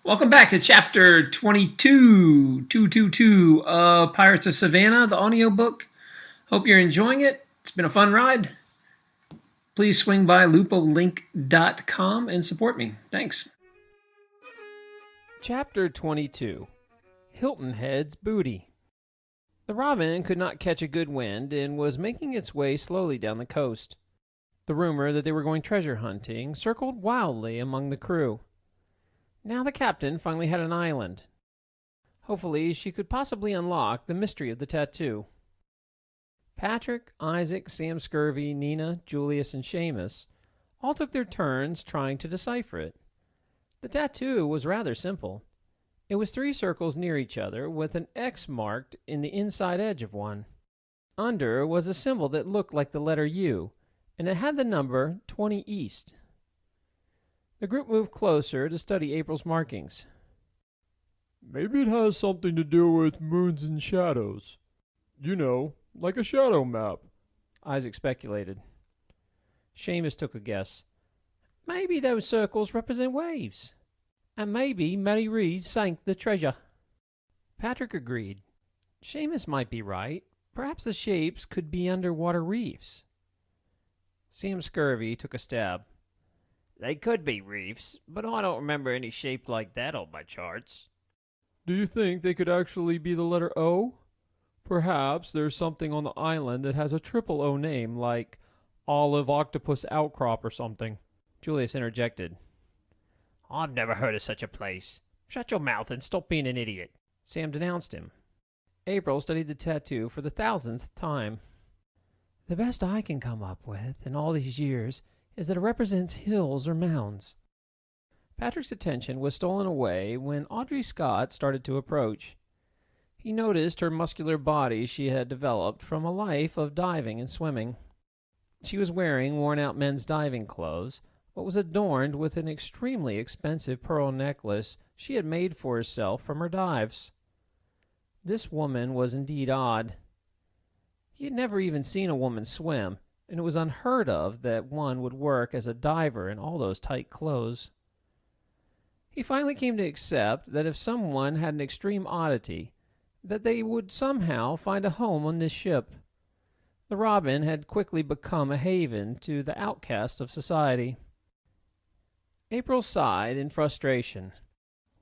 Welcome back to chapter 222 of Pirates of Savannah, the audiobook. Hope you're enjoying it. It's been a fun ride. Please swing by lupolilink.com and support me. Thanks. Chapter 22 Hilton Head's Booty. The Robin could not catch a good wind and was making its way slowly down the coast. The rumor that they were going treasure hunting circled wildly among the crew. Now the captain finally had an island. Hopefully she could possibly unlock the mystery of the tattoo. Patrick, Isaac, Sam Scurvy, Nina, Julius, and Seamus all took their turns trying to decipher it. The tattoo was rather simple. It was 3 circles near each other with an X marked in the inside edge of one. Under was a symbol that looked like the letter U, and it had the number 20 east. The group moved closer to study April's markings. Maybe it has something to do with moons and shadows. You know, like a shadow map, Isaac speculated. Seamus took a guess. Maybe those circles represent waves. And maybe Mary Reed sank the treasure. Patrick agreed. Seamus might be right. Perhaps the shapes could be underwater reefs. Sam Scurvy took a stab. They could be reefs, but I don't remember any shape like that on my charts. Do you think they could actually be the letter O? Perhaps there's something on the island that has a triple O name, like Olive Octopus Outcrop or something. Julius interjected. I've never heard of such a place. Shut your mouth and stop being an idiot. Sam denounced him. April studied the tattoo for the 1000th time. The best I can come up with in all these years is that it represents hills or mounds. Patrick's attention was stolen away when Audrey Scott started to approach. He noticed her muscular body she had developed from a life of diving and swimming. She was wearing worn-out men's diving clothes, but was adorned with an extremely expensive pearl necklace she had made for herself from her dives. This woman was indeed odd. He had never even seen a woman swim, and it was unheard of that one would work as a diver in all those tight clothes. He finally came to accept that if someone had an extreme oddity, that they would somehow find a home on this ship. The Robin had quickly become a haven to the outcasts of society. April sighed in frustration.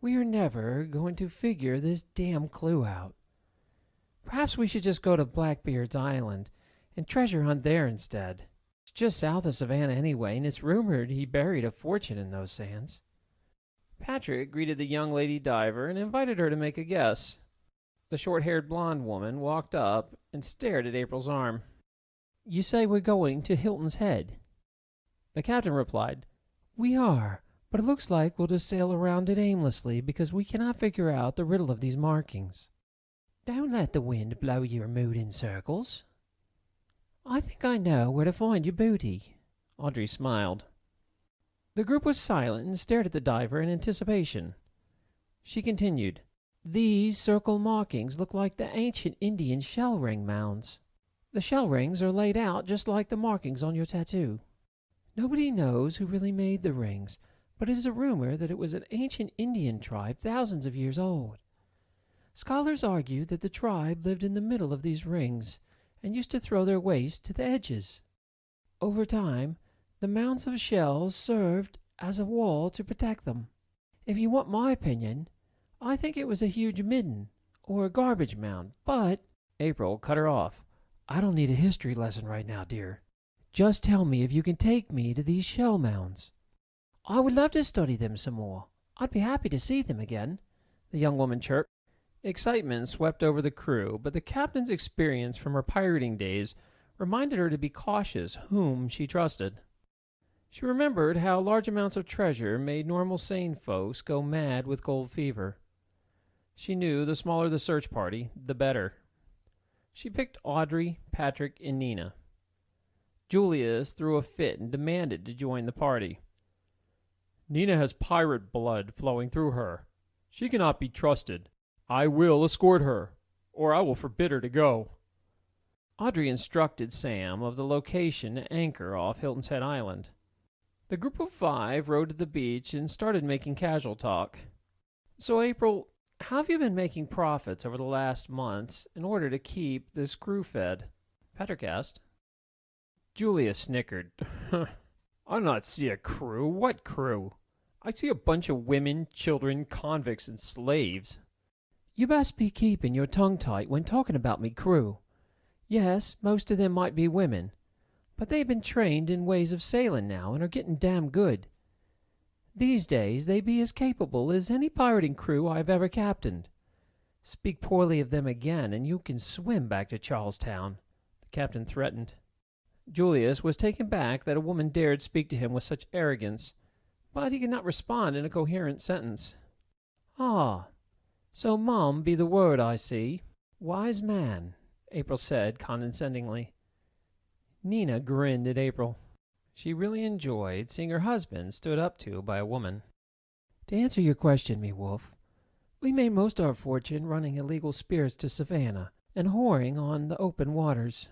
We are never going to figure this damn clue out. Perhaps we should just go to Blackbeard's Island and treasure hunt there instead. It's just south of Savannah anyway, and it's rumored he buried a fortune in those sands. Patrick greeted the young lady diver and invited her to make a guess. The short-haired blonde woman walked up and stared at April's arm. You say we're going to Hilton's Head? The captain replied, We are, but it looks like we'll just sail around it aimlessly because we cannot figure out the riddle of these markings. Don't let the wind blow your mood in circles. I think I know where to find your booty. Audrey smiled. The group was silent and stared at the diver in anticipation. She continued, These circle markings look like the ancient Indian shell ring mounds. The shell rings are laid out just like the markings on your tattoo. Nobody knows who really made the rings, but it is a rumor that it was an ancient Indian tribe thousands of years old. Scholars argue that the tribe lived in the middle of these rings and used to throw their waste to the edges. Over time, the mounds of shells served as a wall to protect them. If you want my opinion, I think it was a huge midden or a garbage mound, but April cut her off. I don't need a history lesson right now, dear. Just tell me if you can take me to these shell mounds. I would love to study them some more. I'd be happy to see them again, the young woman chirped. Excitement swept over the crew, but the captain's experience from her pirating days reminded her to be cautious whom she trusted. She remembered how large amounts of treasure made normal sane folks go mad with gold fever. She knew the smaller the search party, the better. She picked Audrey, Patrick, and Nina. Julius threw a fit and demanded to join the party. Nina has pirate blood flowing through her. She cannot be trusted. I will escort her, or I will forbid her to go. Audrey instructed Sam of the location to anchor off Hilton's Head Island. The group of 5 rode to the beach and started making casual talk. So, April, how have you been making profits over the last months in order to keep this crew fed? Patrick asked. Julia snickered. I not see a crew. What crew? I see a bunch of women, children, convicts, and slaves. You best be keeping your tongue tight when talking about me crew. Yes, most of them might be women, but they've been trained in ways of sailing now and are getting damn good. These days they be as capable as any pirating crew I've ever captained. Speak poorly of them again, and you can swim back to Charlestown, the captain threatened. Julius was taken back that a woman dared speak to him with such arrogance, but he could not respond in a coherent sentence. Ah, so mum be the word, I see. Wise man, April said condescendingly. Nina grinned at April. She really enjoyed seeing her husband stood up to by a woman. To answer your question, me wolf, we made most our fortune running illegal spirits to Savannah and whoring on the open waters.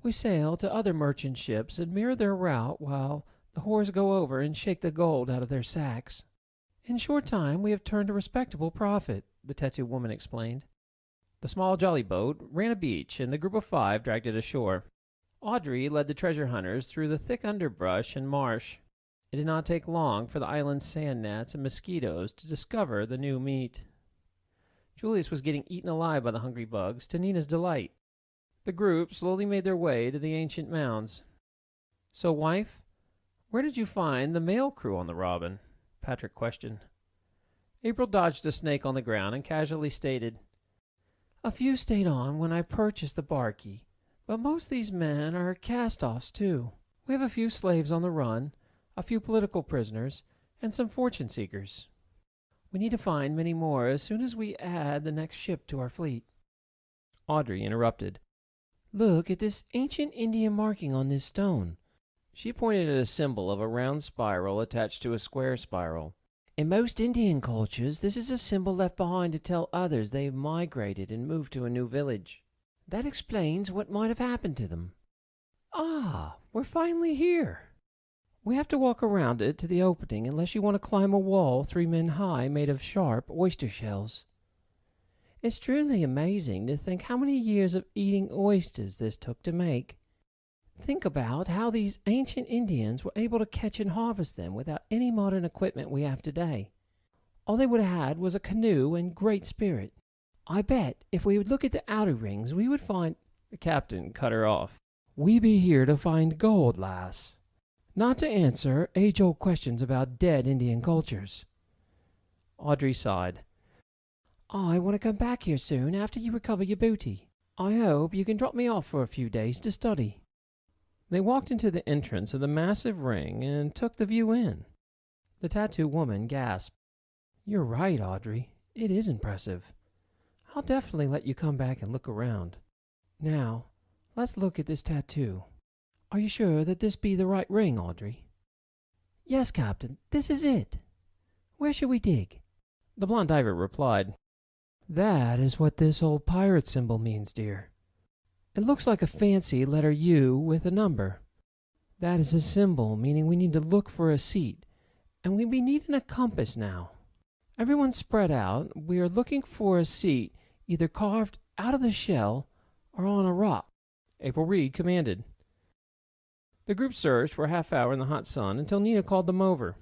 We sail to other merchant ships and mirror their route while the whores go over and shake the gold out of their sacks. In short time we have turned a respectable profit, the tattooed woman explained. The small jolly boat ran a beach, and the group of 5 dragged it ashore. Audrey led the treasure hunters through the thick underbrush and marsh. It did not take long for the island's sand gnats and mosquitoes to discover the new meat. Julius was getting eaten alive by the hungry bugs, to Nina's delight. The group slowly made their way to the ancient mounds. So, wife, where did you find the male crew on the Robin? Patrick questioned. April dodged a snake on the ground and casually stated, A few stayed on when I purchased the barkie, but most of these men are cast-offs too. We have a few slaves on the run, a few political prisoners, and some fortune-seekers. We need to find many more as soon as we add the next ship to our fleet. Audrey interrupted. Look at this ancient Indian marking on this stone. She pointed at a symbol of a round spiral attached to a square spiral. In most Indian cultures, this is a symbol left behind to tell others they have migrated and moved to a new village. That explains what might have happened to them. Ah, we're finally here. We have to walk around it to the opening unless you want to climb a wall 3 men high made of sharp oyster shells. It's truly amazing to think how many years of eating oysters this took to make. Think about how these ancient Indians were able to catch and harvest them without any modern equipment we have today. All they would have had was a canoe and great spirit. I bet if we would look at the outer rings, we would find... The captain cut her off. We be here to find gold, lass. Not to answer age-old questions about dead Indian cultures. Audrey sighed. I want to come back here soon after you recover your booty. I hope you can drop me off for a few days to study. They walked into the entrance of the massive ring and took the view in. The tattoo woman gasped. You're right, Audrey. It is impressive. I'll definitely let you come back and look around. Now, let's look at this tattoo. Are you sure that this be the right ring, Audrey? Yes, Captain, this is it. Where shall we dig? The blonde diver replied, That is what this old pirate symbol means, dear. It looks like a fancy letter U with a number. That is a symbol, meaning we need to look for a seat, and we be needing a compass now. Everyone spread out. We are looking for a seat either carved out of the shell or on a rock. April Reed commanded. The group searched for a half hour in the hot sun until Nina called them over.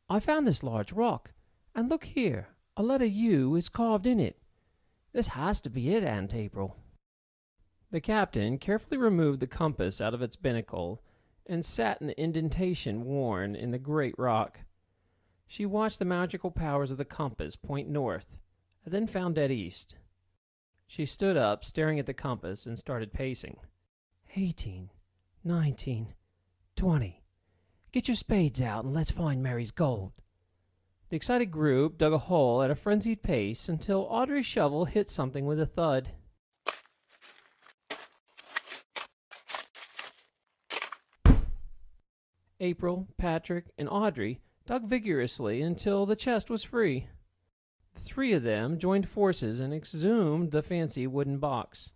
I found this large rock, and look here, a letter U is carved in it. This has to be it, Aunt April. The captain carefully removed the compass out of its binnacle and sat in the indentation worn in the great rock. She watched the magical powers of the compass point north, and then found dead east. She stood up, staring at the compass, and started pacing. 18, 19, 20. Get your spades out and let's find Mary's gold. The excited group dug a hole at a frenzied pace until Audrey's shovel hit something with a thud. April, Patrick, and Audrey dug vigorously until the chest was free. The 3 of them joined forces and exhumed the fancy wooden box.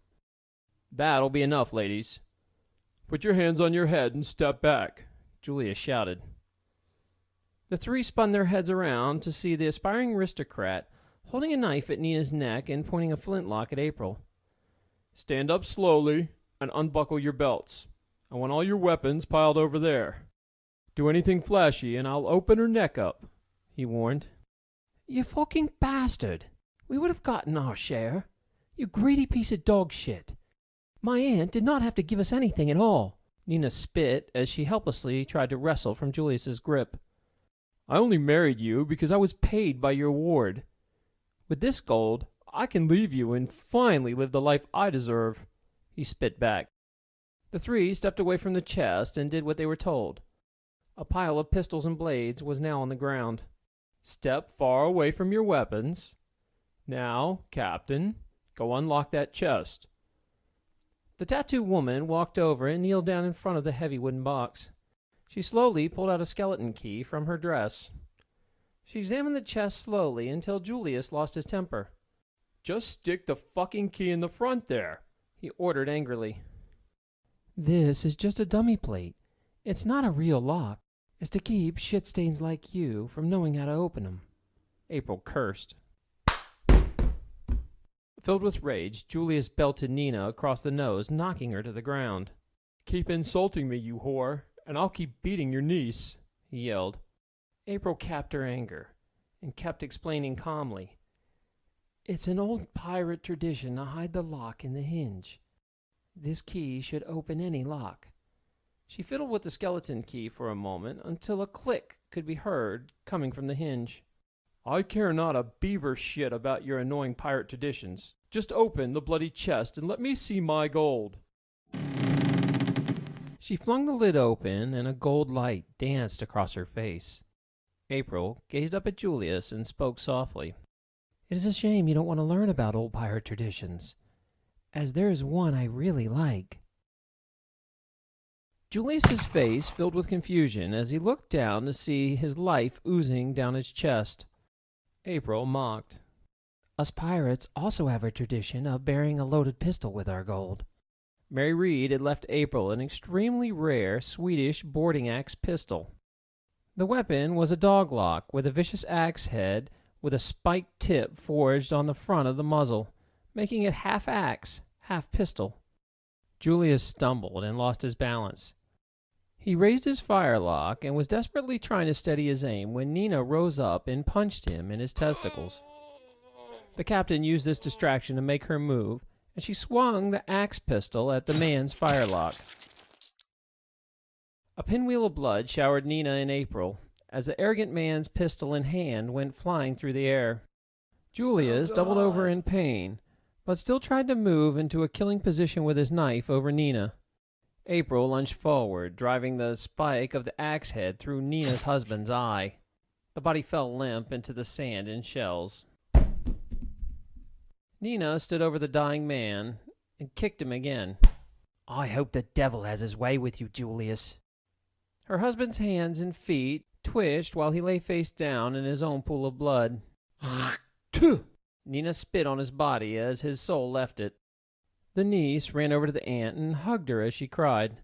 That'll be enough, ladies. Put your hands on your head and step back, Julia shouted. The three spun their heads around to see the aspiring aristocrat holding a knife at Nina's neck and pointing a flintlock at April. Stand up slowly and unbuckle your belts. I want all your weapons piled over there. Do anything flashy and I'll open her neck up, he warned. You fucking bastard! We would have gotten our share. You greedy piece of dog shit. My aunt did not have to give us anything at all. Nina spit as she helplessly tried to wrestle from Julius's grip. I only married you because I was paid by your ward. With this gold, I can leave you and finally live the life I deserve, he spit back. The three stepped away from the chest and did what they were told. A pile of pistols and blades was now on the ground. Step far away from your weapons. Now, Captain, go unlock that chest. The tattooed woman walked over and kneeled down in front of the heavy wooden box. She slowly pulled out a skeleton key from her dress. She examined the chest slowly until Julius lost his temper. Just stick the fucking key in the front there, he ordered angrily. This is just a dummy plate. It's not a real lock. It's to keep shit-stains like you from knowing how to open them. April cursed. Filled with rage, Julius belted Nina across the nose, knocking her to the ground. Keep insulting me, you whore, and I'll keep beating your niece, he yelled. April capped her anger and kept explaining calmly. It's an old pirate tradition to hide the lock in the hinge. This key should open any lock. She fiddled with the skeleton key for a moment until a click could be heard coming from the hinge. I care not a beaver shit about your annoying pirate traditions. Just open the bloody chest and let me see my gold. She flung the lid open and a gold light danced across her face. April gazed up at Julius and spoke softly. It is a shame you don't want to learn about old pirate traditions, as there is one I really like. Julius's face filled with confusion as he looked down to see his life oozing down his chest. April mocked. Us pirates also have a tradition of bearing a loaded pistol with our gold. Mary Reed had left April an extremely rare Swedish boarding axe pistol. The weapon was a doglock with a vicious axe head with a spiked tip forged on the front of the muzzle, making it half axe, half pistol. Julius stumbled and lost his balance. He raised his firelock and was desperately trying to steady his aim when Nina rose up and punched him in his testicles. The captain used this distraction to make her move, and she swung the axe pistol at the man's firelock. A pinwheel of blood showered Nina and April as the arrogant man's pistol in hand went flying through the air. Julius doubled over in pain, but still tried to move into a killing position with his knife over Nina. April lunged forward, driving the spike of the axe head through Nina's husband's eye. The body fell limp into the sand and shells. Nina stood over the dying man and kicked him again. I hope the devil has his way with you, Julius. Her husband's hands and feet twitched while he lay face down in his own pool of blood. Nina spit on his body as his soul left it. The niece ran over to the aunt and hugged her as she cried.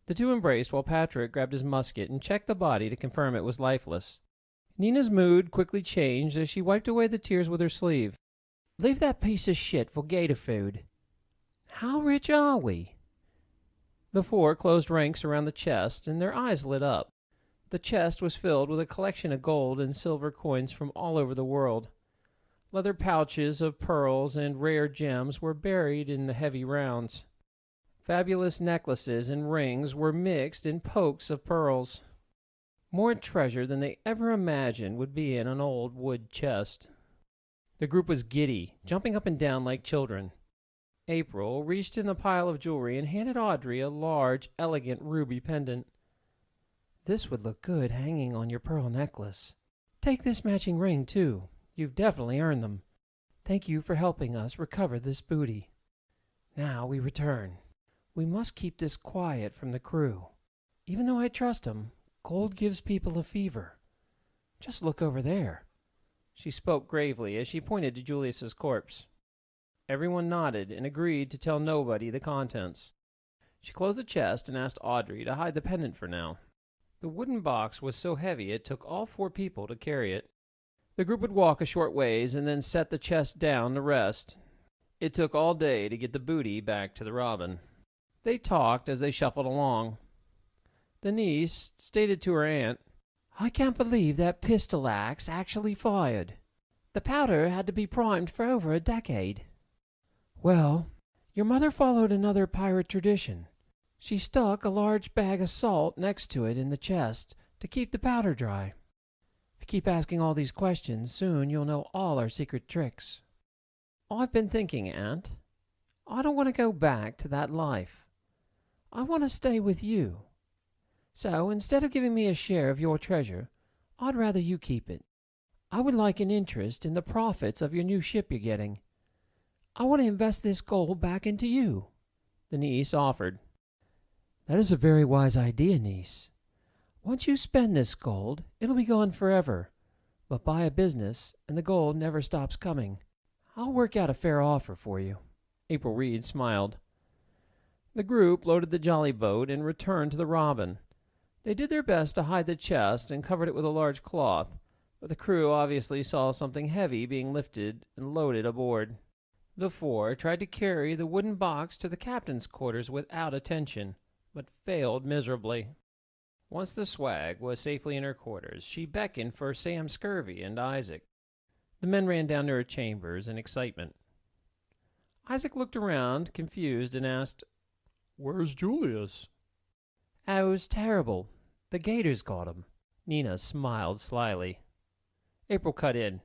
The two embraced while Patrick grabbed his musket and checked the body to confirm it was lifeless. Nina's mood quickly changed as she wiped away the tears with her sleeve. Leave that piece of shit for gator food. How rich are we? The four closed ranks around the chest, and their eyes lit up. The chest was filled with a collection of gold and silver coins from all over the world. Leather pouches of pearls and rare gems were buried in the heavy rounds. Fabulous necklaces and rings were mixed in pokes of pearls. More treasure than they ever imagined would be in an old wood chest. The group was giddy, jumping up and down like children. April reached in the pile of jewelry and handed Audrey a large, elegant ruby pendant. This would look good hanging on your pearl necklace. Take this matching ring, too. You've definitely earned them. Thank you for helping us recover this booty. Now we return. We must keep this quiet from the crew. Even though I trust 'em, gold gives people a fever. Just look over there. She spoke gravely as she pointed to Julius's corpse. Everyone nodded and agreed to tell nobody the contents. She closed the chest and asked Audrey to hide the pendant for now. The wooden box was so heavy it took all 4 people to carry it. The group would walk a short ways and then set the chest down to rest. It took all day to get the booty back to the Robin. They talked as they shuffled along. The niece stated to her aunt, "I can't believe that pistol axe actually fired. The powder had to be primed for over a decade." "Well, your mother followed another pirate tradition. She stuck a large bag of salt next to it in the chest to keep the powder dry. If you keep asking all these questions, soon you'll know all our secret tricks." "I've been thinking, Aunt. I don't want to go back to that life. I want to stay with you. So instead of giving me a share of your treasure, I'd rather you keep it. I would like an interest in the profits of your new ship you're getting. I want to invest this gold back into you," the niece offered. "That is a very wise idea, niece. Once you spend this gold, it'll be gone forever. But buy a business, and the gold never stops coming. I'll work out a fair offer for you." April Reed smiled. The group loaded the jolly boat and returned to the Robin. They did their best to hide the chest and covered it with a large cloth, but the crew obviously saw something heavy being lifted and loaded aboard. The 4 tried to carry the wooden box to the captain's quarters without attention, but failed miserably. Once the swag was safely in her quarters, she beckoned for Sam Scurvy and Isaac. The men ran down to her chambers in excitement. Isaac looked around, confused, and asked, Where's Julius? "Oh, it was terrible. The gators got him." Nina smiled slyly. April cut in.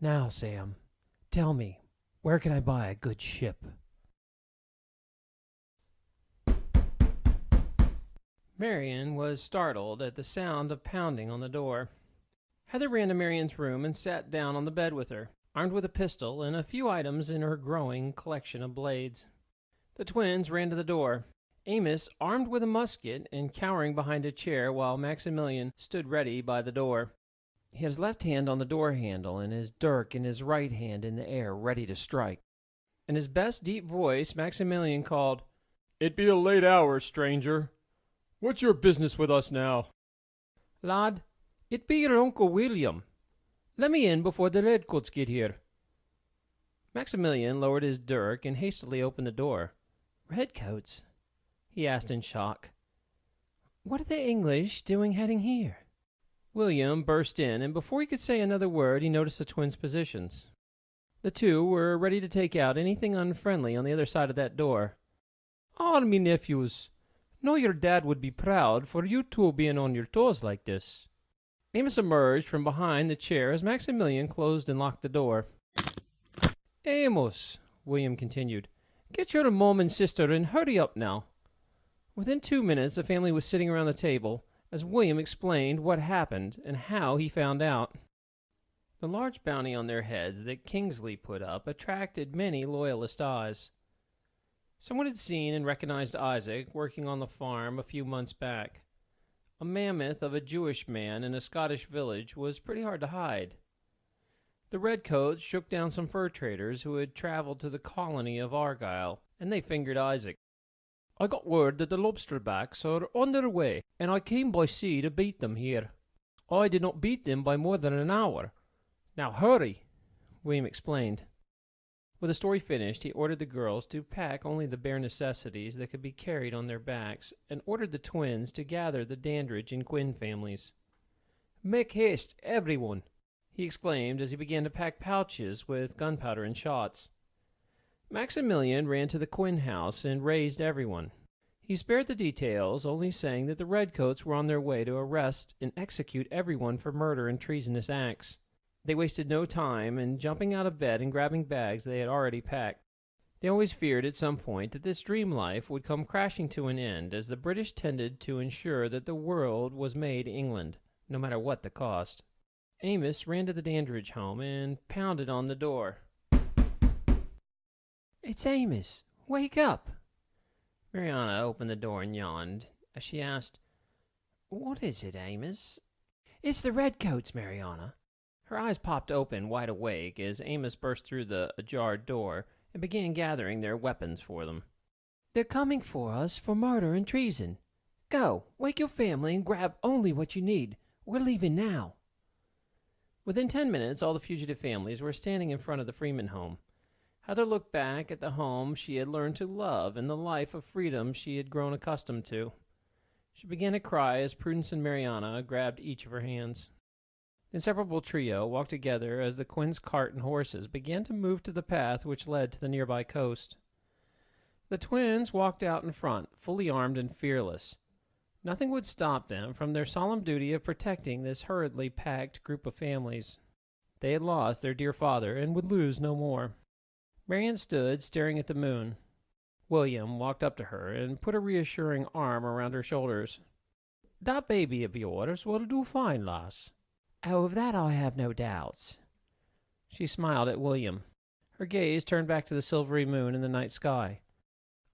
"Now, Sam, tell me, where can I buy a good ship?" Marion was startled at the sound of pounding on the door. Heather ran to Marion's room and sat down on the bed with her, armed with a pistol and a few items in her growing collection of blades. The twins ran to the door, Amos armed with a musket and cowering behind a chair while Maximilian stood ready by the door. He had his left hand on the door handle and his dirk in his right hand in the air, ready to strike. In his best deep voice, Maximilian called, "It be a late hour, stranger. What's your business with us now?" "Lad, it be your Uncle William. Let me in before the redcoats get here." Maximilian lowered his dirk and hastily opened the door. "Redcoats?" he asked in shock. "What are the English doing heading here?" William burst in, and before he could say another word, he noticed the twins' positions. The 2 were ready to take out anything unfriendly on the other side of that door. "Ah, me nephews. Know your dad would be proud for you 2 being on your toes like this." Amos emerged from behind the chair as Maximilian closed and locked the door. "Amos," William continued, "get your mom and sister and hurry up now." Within 2 minutes, the family was sitting around the table as William explained what happened and how he found out. The large bounty on their heads that Kingsley put up attracted many loyalist eyes. Someone had seen and recognized Isaac working on the farm a few months back. A mammoth of a Jewish man in a Scottish village was pretty hard to hide. The redcoats shook down some fur traders who had traveled to the colony of Argyle, and they fingered Isaac. "I got word that the lobsterbacks are on their way, and I came by sea to beat them here. I did not beat them by more than an hour. Now hurry," William explained. With the story finished, he ordered the girls to pack only the bare necessities that could be carried on their backs, and ordered the twins to gather the Dandridge and Quinn families. "Make haste, everyone," he exclaimed as he began to pack pouches with gunpowder and shots. Maximilian ran to the Quinn house and raised everyone. He spared the details, only saying that the redcoats were on their way to arrest and execute everyone for murder and treasonous acts. They wasted no time in jumping out of bed and grabbing bags they had already packed. They always feared at some point that this dream life would come crashing to an end, as the British tended to ensure that the world was made England, no matter what the cost. Amos ran to the Dandridge home and pounded on the door. "It's Amos. Wake up." Mariana opened the door and yawned as she asked, "What is it, Amos?" "It's the redcoats, Mariana." Her eyes popped open, wide awake, as Amos burst through the ajar door and began gathering their weapons for them. "They're coming for us for murder and treason. Go, wake your family and grab only what you need. We're leaving now. Within 10 minutes, all the fugitive families were standing in front of the Freeman home. Heather looked back at the home she had learned to love and the life of freedom she had grown accustomed to. She began to cry as Prudence and Mariana grabbed each of her hands. The inseparable trio walked together as the Quinns' cart and horses began to move to the path which led to the nearby coast. The twins walked out in front, fully armed and fearless. Nothing would stop them from their solemn duty of protecting this hurriedly packed group of families. They had lost their dear father and would lose no more. Marian stood staring at the moon. William walked up to her and put a reassuring arm around her shoulders. "That baby of yours will do fine, lass." "Oh, of that I have no doubts." She smiled at William. Her gaze turned back to the silvery moon in the night sky.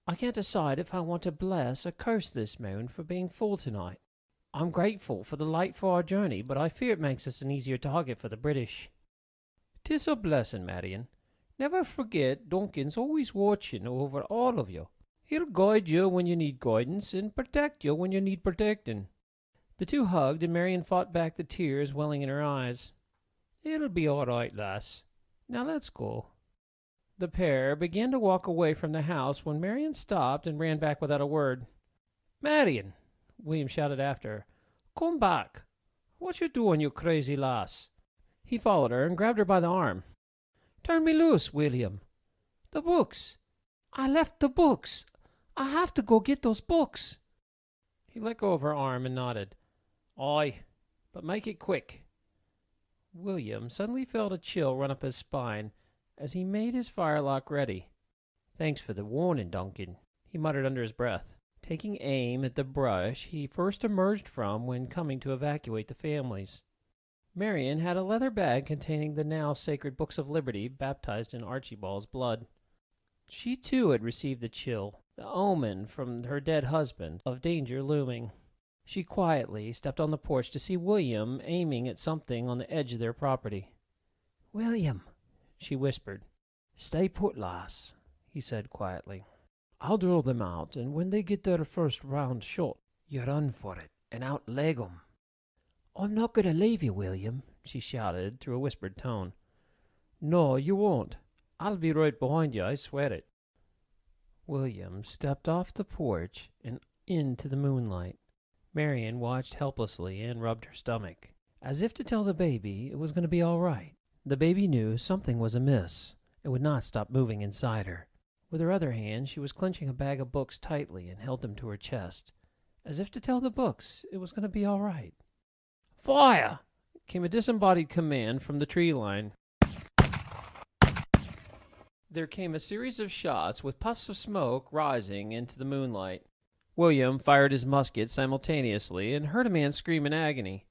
"I can't decide if I want to bless or curse this moon for being full tonight. I'm grateful for the light for our journey, but I fear it makes us an easier target for the British." "'Tis a blessing, Marian. Never forget Duncan's always watching over all of you. He'll guide you when you need guidance and protect you when you need protecting." The two hugged, and Marian fought back the tears welling in her eyes. "It'll be all right, lass. Now let's go." The pair began to walk away from the house when Marian stopped and ran back without a word. "Marian!" William shouted after her. "Come back. What you doing, you crazy lass?" He followed her and grabbed her by the arm. "Turn me loose, William. The books. I left the books. I have to go get those books." He let go of her arm and nodded. "Aye, but make it quick." William suddenly felt a chill run up his spine as he made his firelock ready. "Thanks for the warning, Duncan," he muttered under his breath, taking aim at the brush he first emerged from when coming to evacuate the families. Marian had a leather bag containing the now sacred Books of Liberty baptized in Archibald's blood. She too had received the chill, the omen from her dead husband of danger looming. She quietly stepped on the porch to see William aiming at something on the edge of their property. "William," she whispered. "Stay put, lass," he said quietly. "I'll draw them out, and when they get their first round shot, you run for it and outleg 'em." "I'm not going to leave you, William," she shouted through a whispered tone. "No, you won't. I'll be right behind you, I swear it." William stepped off the porch and into the moonlight. Marian watched helplessly and rubbed her stomach, as if to tell the baby it was going to be all right. The baby knew something was amiss and would not stop moving inside her. With her other hand, she was clenching a bag of books tightly and held them to her chest, as if to tell the books it was going to be all right. "Fire!" came a disembodied command from the tree line. There came a series of shots with puffs of smoke rising into the moonlight. William fired his musket simultaneously and heard a man scream in agony.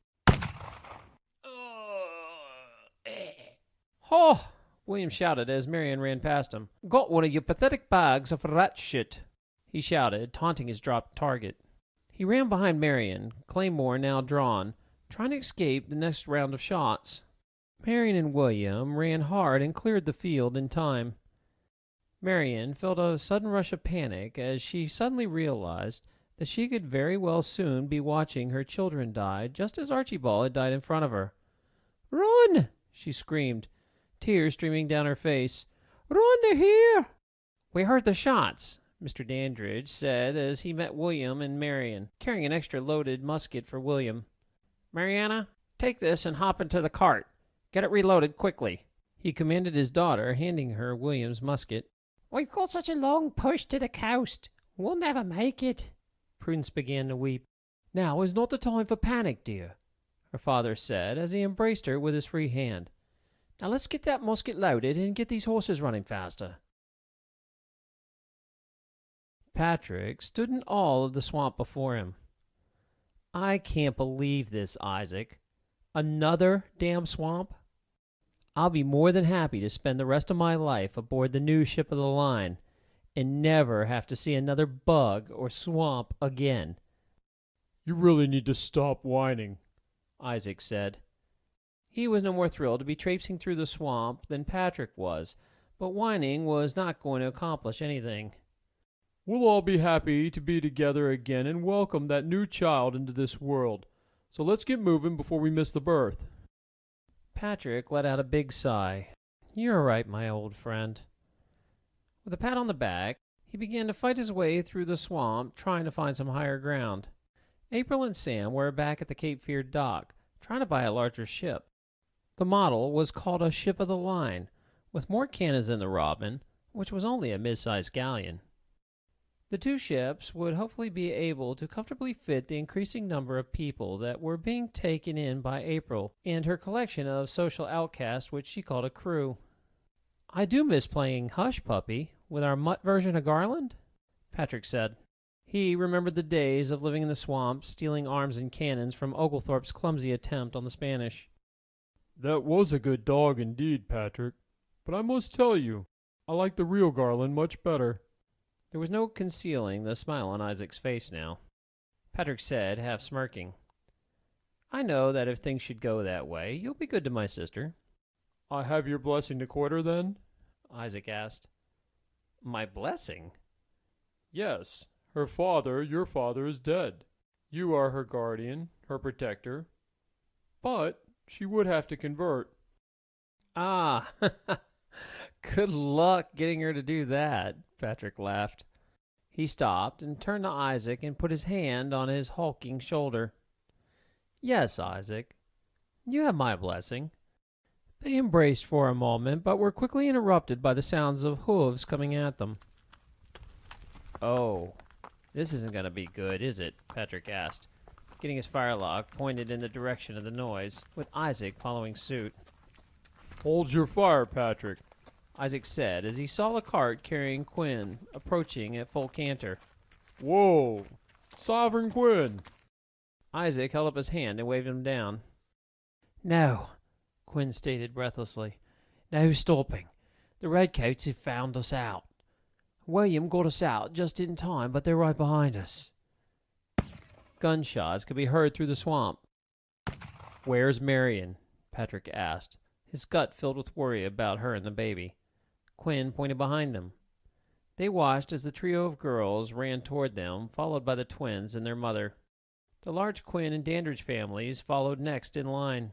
"Ho!" William shouted as Marian ran past him. "Got one of your pathetic bags of rat shit," he shouted, taunting his dropped target. He ran behind Marian, claymore now drawn, trying to escape the next round of shots. Marian and William ran hard and cleared the field in time. Marian felt a sudden rush of panic as she suddenly realized that she could very well soon be watching her children die just as Archibald had died in front of her. "Run!" she screamed, tears streaming down her face. "Run, they're here!" "We heard the shots," Mr. Dandridge said as he met William and Marian, carrying an extra loaded musket for William. "Mariana, take this and hop into the cart. Get it reloaded quickly," he commanded his daughter, handing her William's musket. "We've got such a long push to the coast. We'll never make it." Prudence began to weep. "Now is not the time for panic, dear," her father said as he embraced her with his free hand. "Now let's get that musket loaded and get these horses running faster." Patrick stood in awe of the swamp before him. "I can't believe this, Isaac. Another damn swamp? I'll be more than happy to spend the rest of my life aboard the new ship of the line and never have to see another bug or swamp again." "You really need to stop whining," Isaac said. He was no more thrilled to be traipsing through the swamp than Patrick was, but whining was not going to accomplish anything. We'll all be happy to be together again and welcome that new child into this world. So let's get moving before we miss the birth. Patrick let out a big sigh. You're right, my old friend. With a pat on the back, he began to fight his way through the swamp, trying to find some higher ground. April and Sam were back at the Cape Fear dock, trying to buy a larger ship. The model was called a ship of the line, with more cannons than the Robin, which was only a mid-sized galleon. The two ships would hopefully be able to comfortably fit the increasing number of people that were being taken in by April and her collection of social outcasts, which she called a crew. I do miss playing Hush Puppy with our mutt version of Garland, Patrick said. He remembered the days of living in the swamp, stealing arms and cannons from Oglethorpe's clumsy attempt on the Spanish. That was a good dog indeed, Patrick. But I must tell you, I like the real Garland much better. There was no concealing the smile on Isaac's face now. Patrick said, half smirking, I know that if things should go that way, you'll be good to my sister. I have your blessing to court her, then? Isaac asked. My blessing? Yes. Her father, your father, is dead. You are her guardian, her protector. But she would have to convert. Ah, good luck getting her to do that, Patrick laughed. He stopped and turned to Isaac and put his hand on his hulking shoulder. Yes, Isaac, you have my blessing. They embraced for a moment, but were quickly interrupted by the sounds of hooves coming at them. Oh, this isn't going to be good, is it? Patrick asked, getting his firelock pointed in the direction of the noise, with Isaac following suit. Hold your fire, Patrick, Isaac said as he saw a cart carrying Quinn approaching at full canter. Whoa! Sovereign Quinn! Isaac held up his hand and waved him down. No, Quinn stated breathlessly. No stopping. The redcoats have found us out. William got us out just in time, but they're right behind us. Gunshots could be heard through the swamp. Where's Marion? Patrick asked, his gut filled with worry about her and the baby. Quinn pointed behind them. They watched as the trio of girls ran toward them, followed by the twins and their mother. The large Quinn and Dandridge families followed next in line.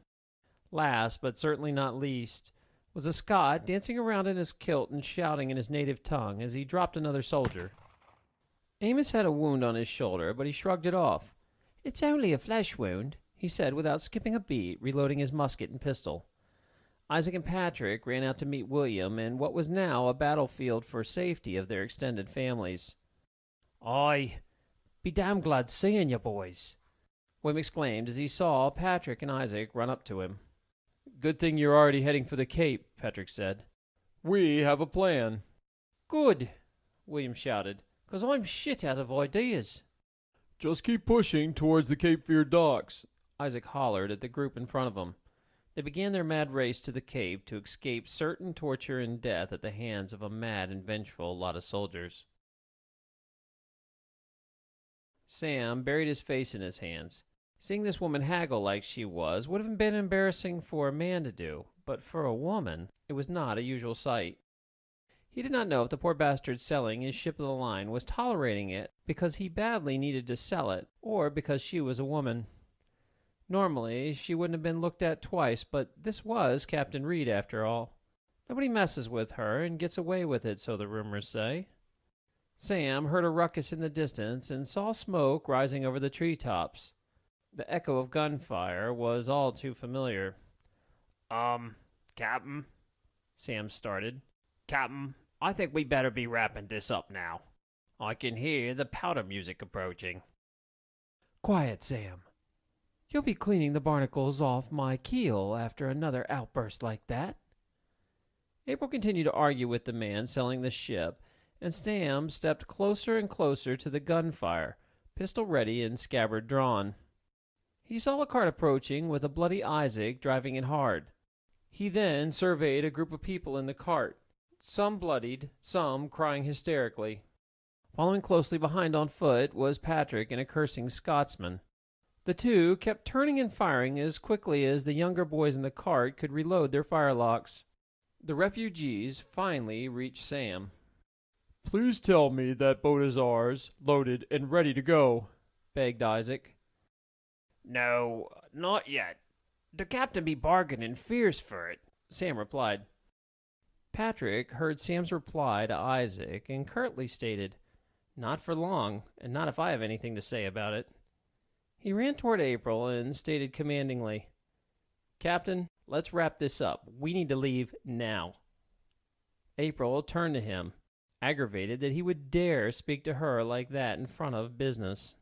Last, but certainly not least, was a Scot dancing around in his kilt and shouting in his native tongue as he dropped another soldier. Amos had a wound on his shoulder, but he shrugged it off. It's only a flesh wound, he said without skipping a beat, reloading his musket and pistol. Isaac and Patrick ran out to meet William in what was now a battlefield for safety of their extended families. "I be damn glad seeing you, boys," William exclaimed as he saw Patrick and Isaac run up to him. "Good thing you're already heading for the Cape," Patrick said. We have a plan. "Good," William shouted, "'cause I'm shit out of ideas." Just keep pushing towards the Cape Fear docks. Isaac hollered at the group in front of him. They began their mad race to the Cape to escape certain torture and death at the hands of a mad and vengeful lot of soldiers. Sam buried his face in his hands. Seeing this woman haggle like she was would have been embarrassing for a man to do, but for a woman, it was not a usual sight. He did not know if the poor bastard selling his ship of the line was tolerating it because he badly needed to sell it, or because she was a woman. Normally, she wouldn't have been looked at twice, but this was Captain Reed after all. Nobody messes with her and gets away with it, so the rumors say. Sam heard a ruckus in the distance and saw smoke rising over the treetops. The echo of gunfire was all too familiar. Captain," Sam started. "Captain, I think we better be wrapping this up now. I can hear the powder music approaching." Quiet, Sam. You'll be cleaning the barnacles off my keel after another outburst like that. April continued to argue with the man selling the ship, and Sam stepped closer and closer to the gunfire, pistol ready and scabbard drawn. He saw a cart approaching with a bloody Isaac driving it hard. He then surveyed a group of people in the cart, some bloodied, some crying hysterically. Following closely behind on foot was Patrick and a cursing Scotsman. The two kept turning and firing as quickly as the younger boys in the cart could reload their firelocks. The refugees finally reached Sam. Please tell me that boat is ours, loaded and ready to go, begged Isaac. No, not yet. The captain be bargaining fierce for it, Sam replied. Patrick heard Sam's reply to Isaac and curtly stated, "Not for long, and not if I have anything to say about it." He ran toward April and stated commandingly, "Captain, let's wrap this up. We need to leave now." April turned to him, aggravated that he would dare speak to her like that in front of business.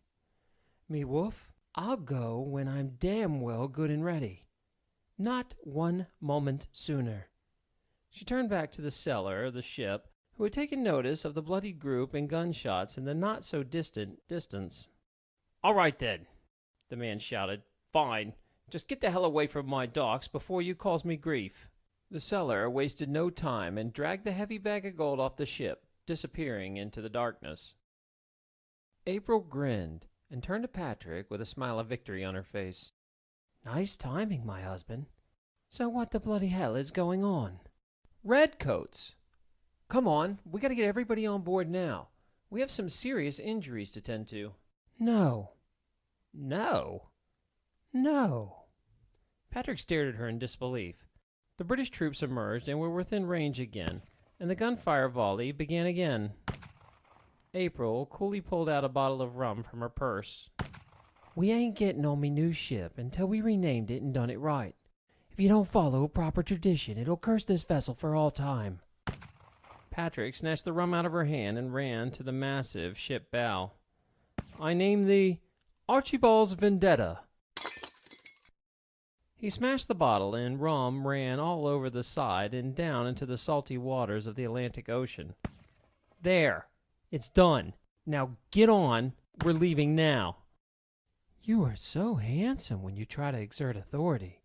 "Me wolf, I'll go when I'm damn well good and ready. Not 1 moment sooner." She turned back to the sailor of the ship, who had taken notice of the bloodied group and gunshots in the not-so-distant distance. "All right, then," the man shouted. "Fine. Just get the hell away from my docks before you cause me grief." The seller wasted no time and dragged the heavy bag of gold off the ship, disappearing into the darkness. April grinned and turned to Patrick with a smile of victory on her face. "Nice timing, my husband. So what the bloody hell is going on?" "Redcoats! Come on, we gotta get everybody on board now. We have some serious injuries to tend to." "No." "No?" "No." Patrick stared at her in disbelief. The British troops emerged and were within range again, and the gunfire volley began again. April coolly pulled out a bottle of rum from her purse. "We ain't getting on me new ship until we renamed it and done it right. If you don't follow proper tradition, it'll curse this vessel for all time." Patrick snatched the rum out of her hand and ran to the massive ship bow. "I name thee Archibald's Vendetta." He smashed the bottle, and rum ran all over the side and down into the salty waters of the Atlantic Ocean. "There, it's done. Now get on. We're leaving now." "You are so handsome when you try to exert authority.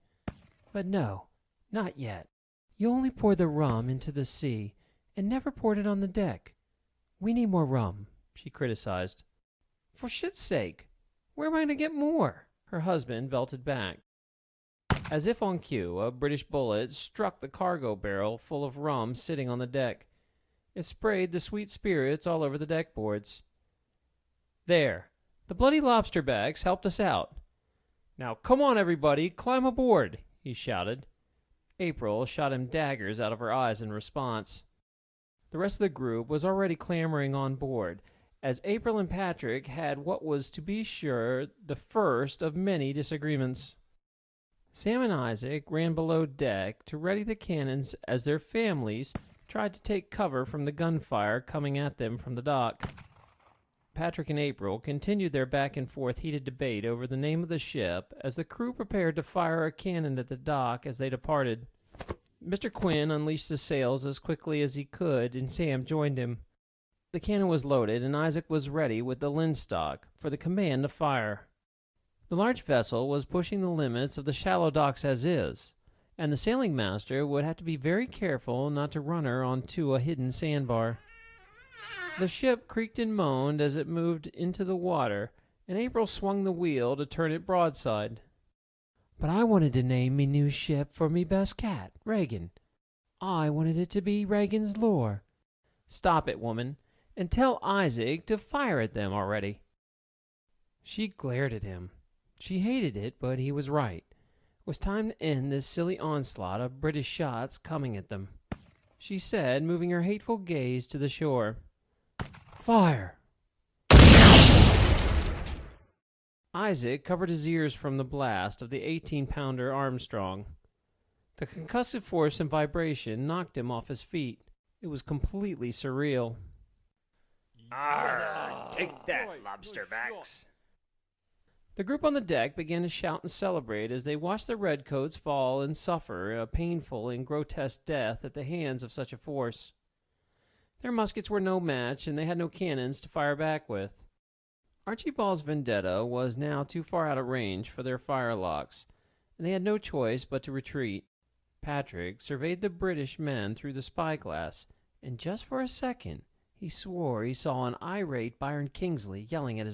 But no, not yet. You only poured the rum into the sea and never poured it on the deck. We need more rum," she criticized. "For shit's sake, where am I going to get more?" her husband belted back. As if on cue, a British bullet struck the cargo barrel full of rum sitting on the deck. It sprayed the sweet spirits all over the deck boards. "There, the bloody lobster bags helped us out. Now come on, everybody, climb aboard," he shouted. April shot him daggers out of her eyes in response. The rest of the group was already clambering on board, as April and Patrick had what was, to be sure, the first of many disagreements. Sam and Isaac ran below deck to ready the cannons as their families tried to take cover from the gunfire coming at them from the dock. Patrick and April continued their back-and-forth heated debate over the name of the ship as the crew prepared to fire a cannon at the dock as they departed. Mr. Quinn unleashed the sails as quickly as he could, and Sam joined him. The cannon was loaded, and Isaac was ready with the linstock for the command to fire. The large vessel was pushing the limits of the shallow docks as is, and the sailing master would have to be very careful not to run her onto a hidden sandbar. The ship creaked and moaned as it moved into the water, and April swung the wheel to turn it broadside. "But I wanted to name me new ship for me best cat, Reagan. I wanted it to be Reagan's Lure." "Stop it, woman, and tell Isaac to fire at them already." She glared at him. She hated it, but he was right. It was time to end this silly onslaught of British shots coming at them. She said, moving her hateful gaze to the shore, "Fire!" Isaac covered his ears from the blast of the 18-pounder Armstrong. The concussive force and vibration knocked him off his feet. It was completely surreal. Arr, take that, lobsterbacks. The group on the deck began to shout and celebrate as they watched the redcoats fall and suffer a painful and grotesque death at the hands of such a force. Their muskets were no match, and they had no cannons to fire back with. Archibald's Vendetta was now too far out of range for their firelocks, and they had no choice but to retreat. Patrick surveyed the British men through the spyglass, and just for a second he swore he saw an irate Byron Kingsley yelling at his